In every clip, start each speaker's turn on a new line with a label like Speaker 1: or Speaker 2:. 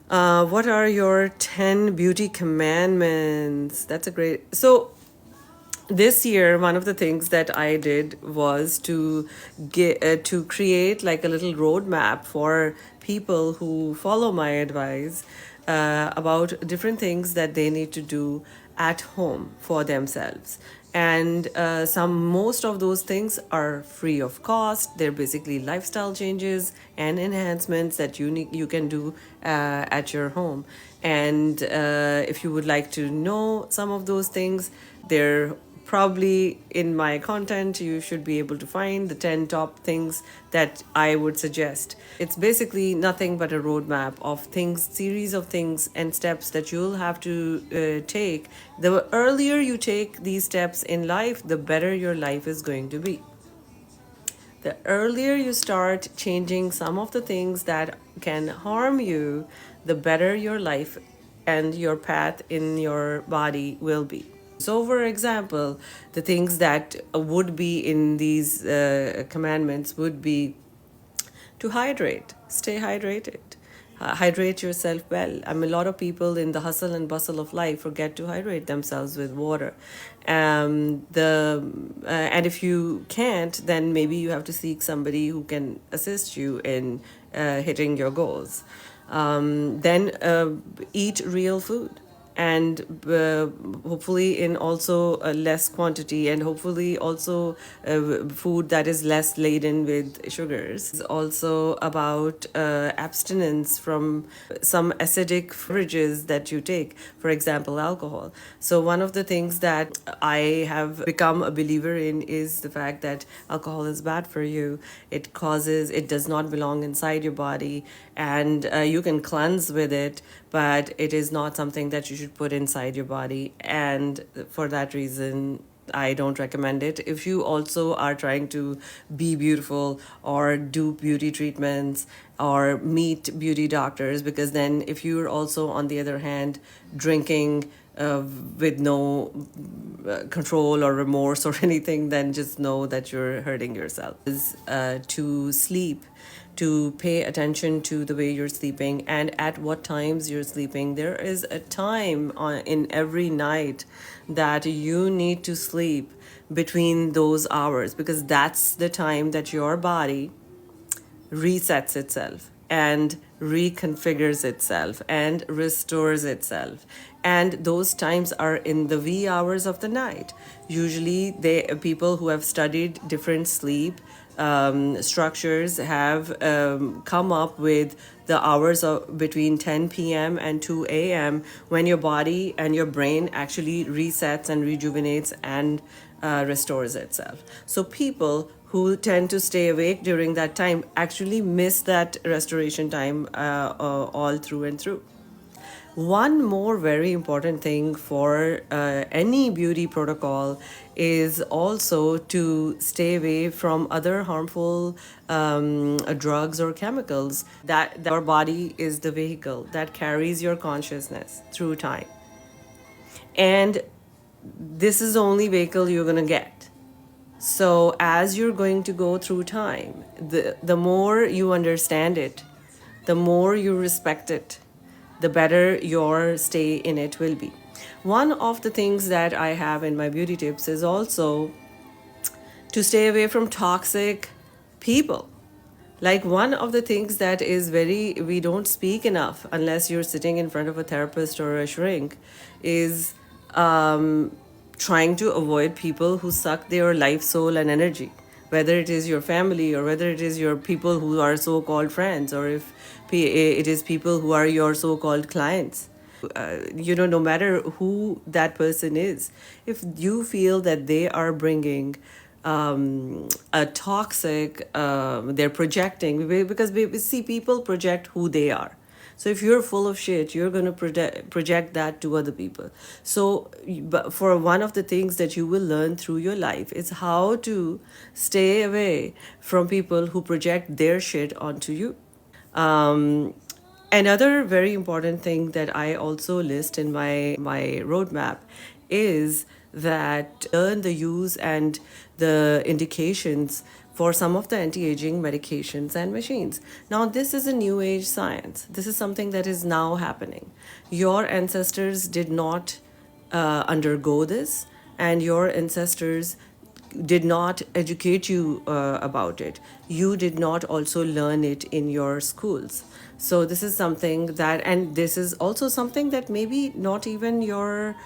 Speaker 1: What are your 10 beauty commandments? That's a great. So, this year, one of the things that I did was to create like a little roadmap for people who follow my advice about different things that they need to do at home for themselves. And most of those things are free of cost. They're basically lifestyle changes and enhancements that you can do at your home. And if you would like to know some of those things, they're probably in my content. You should be able to find the 10 top things that I would suggest. It's basically nothing but a roadmap of things, series of things and steps that you'll have to take. The earlier you take these steps in life, the better your life is going to be. The earlier you start changing some of the things that can harm you, the better your life and your path in your body will be. So, for example, the things that would be in these commandments would be to hydrate, stay hydrated. Hydrate yourself well. I mean, a lot of people in the hustle and bustle of life forget to hydrate themselves with water. And if you can't, then maybe you have to seek somebody who can assist you in hitting your goals. Then eat real food, and hopefully in also a less quantity, and hopefully also food that is less laden with sugars. It's also about abstinence from some acidic beverages that you take, for example alcohol. So one of the things that I have become a believer in is the fact that alcohol is bad for you. It does not belong inside your body, and you can cleanse with it, but it is not something that you should put inside your body. And for that reason, I don't recommend it. If you also are trying to be beautiful or do beauty treatments or meet beauty doctors, because then if you're also, on the other hand, drinking with no control or remorse or anything, then just know that you're hurting yourself. Is to sleep, to pay attention to the way you're sleeping and at what times you're sleeping. There is a time in every night that you need to sleep between those hours, because that's the time that your body resets itself and reconfigures itself and restores itself. And those times are in the wee hours of the night. Usually people who have studied different sleep structures have come up with the hours of between 10 p.m. and 2 a.m. when your body and your brain actually resets and rejuvenates and restores itself. So people who tend to stay awake during that time actually miss that restoration time all through and through. One more very important thing for any beauty protocol is also to stay away from other harmful drugs or chemicals. That your body is the vehicle that carries your consciousness through time. And this is the only vehicle you're going to get. So as you're going to go through time, the more you understand it, the more you respect it, the better your stay in it will be. One of the things that I have in my beauty tips is also to stay away from toxic people. Like, one of the things that is we don't speak enough unless you're sitting in front of a therapist or a shrink is trying to avoid people who suck their life, soul, and energy. Whether it is your family or whether it is your people who are so-called friends, or if it is people who are your so-called clients. No matter who that person is, if you feel that they are bringing a toxic, they're projecting, because we see people project who they are. So if you're full of shit, you're going to project that to other people. So but for one of the things that you will learn through your life is how to stay away from people who project their shit onto you. Another very important thing that I also list in my roadmap is that learn the use and the indications for some of the anti-aging medications and machines. Now, this is a new age science. This is something that is now happening. Your ancestors did not undergo this, and your ancestors did not educate you about it. You did not also learn it in your schools. So this is something that, and this is also something that maybe not even your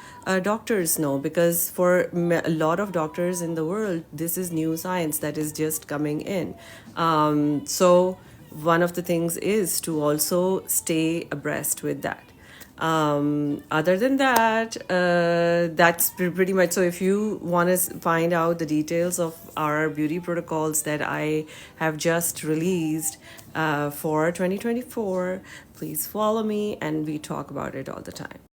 Speaker 1: doctors know, because for a lot of doctors in the world, this is new science that is just coming in. So one of the things is to also stay abreast with that. Other than that, that's pretty much. So if you want to find out the details of our beauty protocols that I have just released for 2024, please follow me, and we talk about it all the time.